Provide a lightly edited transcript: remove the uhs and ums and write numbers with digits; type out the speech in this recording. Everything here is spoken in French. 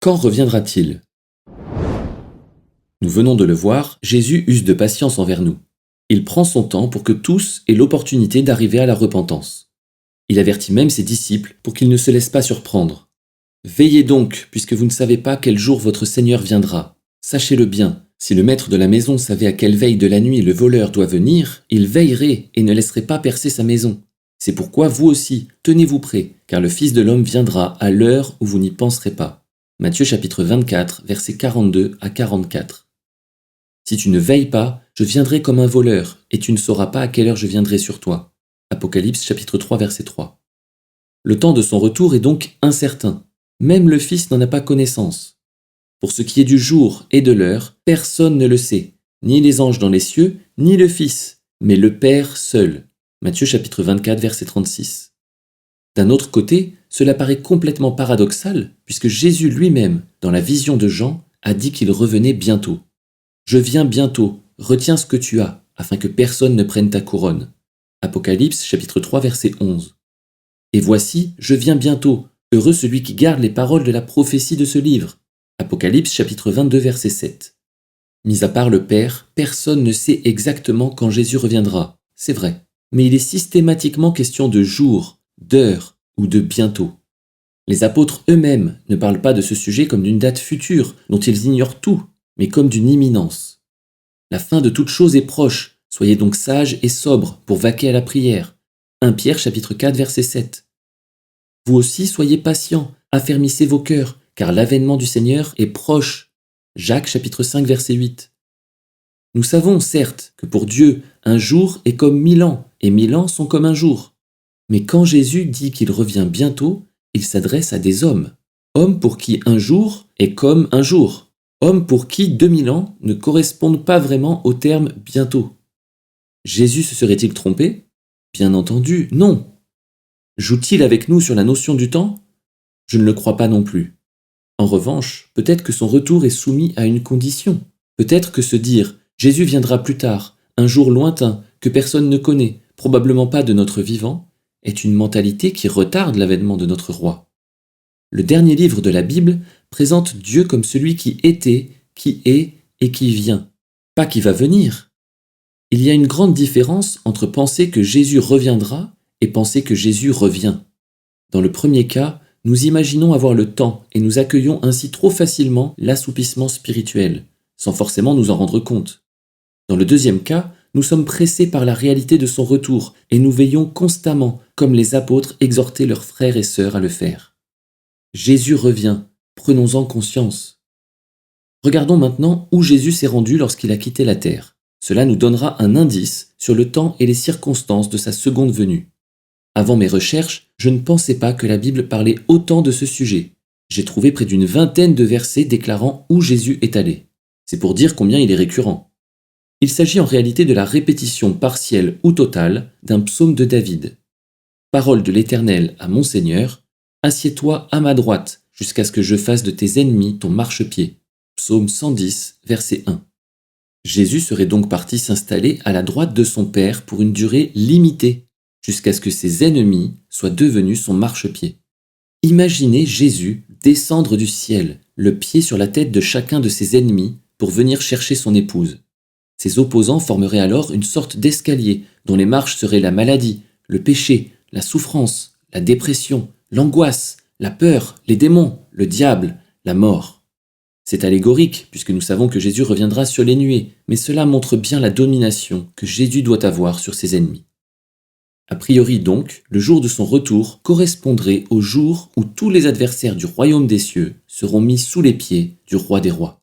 Quand reviendra-t-il? Nous venons de le voir, Jésus use de patience envers nous. Il prend son temps pour que tous aient l'opportunité d'arriver à la repentance. Il avertit même ses disciples pour qu'ils ne se laissent pas surprendre. Veillez donc, puisque vous ne savez pas quel jour votre Seigneur viendra. Sachez-le bien, si le maître de la maison savait à quelle veille de la nuit le voleur doit venir, il veillerait et ne laisserait pas percer sa maison. C'est pourquoi vous aussi, tenez-vous prêts, car le Fils de l'homme viendra à l'heure où vous n'y penserez pas. Matthieu chapitre 24, versets 42 à 44. Si tu ne veilles pas, je viendrai comme un voleur, et tu ne sauras pas à quelle heure je viendrai sur toi. Apocalypse chapitre 3, verset 3. Le temps de son retour est donc incertain. Même le Fils n'en a pas connaissance. Pour ce qui est du jour et de l'heure, personne ne le sait, ni les anges dans les cieux, ni le Fils, mais le Père seul. Matthieu chapitre 24, verset 36. D'un autre côté, cela paraît complètement paradoxal, puisque Jésus lui-même, dans la vision de Jean, a dit qu'il revenait bientôt. « Je viens bientôt, retiens ce que tu as, afin que personne ne prenne ta couronne. » Apocalypse chapitre 3, verset 11. « Et voici, je viens bientôt, heureux celui qui garde les paroles de la prophétie de ce livre. » Apocalypse chapitre 22, verset 7. Mis à part le Père, personne ne sait exactement quand Jésus reviendra, c'est vrai, mais il est systématiquement question de jour, d'heure ou de bientôt. Les apôtres eux-mêmes ne parlent pas de ce sujet comme d'une date future dont ils ignorent tout, mais comme d'une imminence. La fin de toute chose est proche, soyez donc sages et sobres pour vaquer à la prière. 1 Pierre chapitre 4 verset 7. Vous aussi soyez patients, affermissez vos cœurs, car l'avènement du Seigneur est proche. Jacques chapitre 5 verset 8. Nous savons certes que pour Dieu, un jour est comme 1000 ans, et 1000 ans sont comme un jour. Mais quand Jésus dit qu'il revient bientôt, il s'adresse à des hommes. Hommes pour qui un jour est comme un jour. Hommes pour qui 2000 ans ne correspondent pas vraiment au terme « bientôt ». Jésus se serait-il trompé? Bien entendu, non. Joue-t-il avec nous sur la notion du temps? Je ne le crois pas non plus. En revanche, peut-être que son retour est soumis à une condition. Peut-être que se dire « Jésus viendra plus tard, un jour lointain, que personne ne connaît, probablement pas de notre vivant », est une mentalité qui retarde l'avènement de notre roi. Le dernier livre de la Bible présente Dieu comme celui qui était, qui est et qui vient, pas qui va venir. Il y a une grande différence entre penser que Jésus reviendra et penser que Jésus revient. Dans le premier cas, nous imaginons avoir le temps et nous accueillons ainsi trop facilement l'assoupissement spirituel, sans forcément nous en rendre compte. Dans le deuxième cas, nous sommes pressés par la réalité de son retour et nous veillons constamment, comme les apôtres exhortaient leurs frères et sœurs à le faire. Jésus revient, prenons-en conscience. Regardons maintenant où Jésus s'est rendu lorsqu'il a quitté la terre. Cela nous donnera un indice sur le temps et les circonstances de sa seconde venue. Avant mes recherches, je ne pensais pas que la Bible parlait autant de ce sujet. J'ai trouvé près d'une vingtaine de versets déclarant où Jésus est allé. C'est pour dire combien il est récurrent. Il s'agit en réalité de la répétition partielle ou totale d'un psaume de David. Parole de l'Éternel à mon Seigneur, assieds-toi à ma droite jusqu'à ce que je fasse de tes ennemis ton marchepied. Psaume 110, verset 1. Jésus serait donc parti s'installer à la droite de son Père pour une durée limitée, jusqu'à ce que ses ennemis soient devenus son marchepied. Imaginez Jésus descendre du ciel, le pied sur la tête de chacun de ses ennemis pour venir chercher son épouse. Ses opposants formeraient alors une sorte d'escalier dont les marches seraient la maladie, le péché, la souffrance, la dépression, l'angoisse, la peur, les démons, le diable, la mort. C'est allégorique puisque nous savons que Jésus reviendra sur les nuées, mais cela montre bien la domination que Jésus doit avoir sur ses ennemis. A priori donc, le jour de son retour correspondrait au jour où tous les adversaires du royaume des cieux seront mis sous les pieds du roi des rois.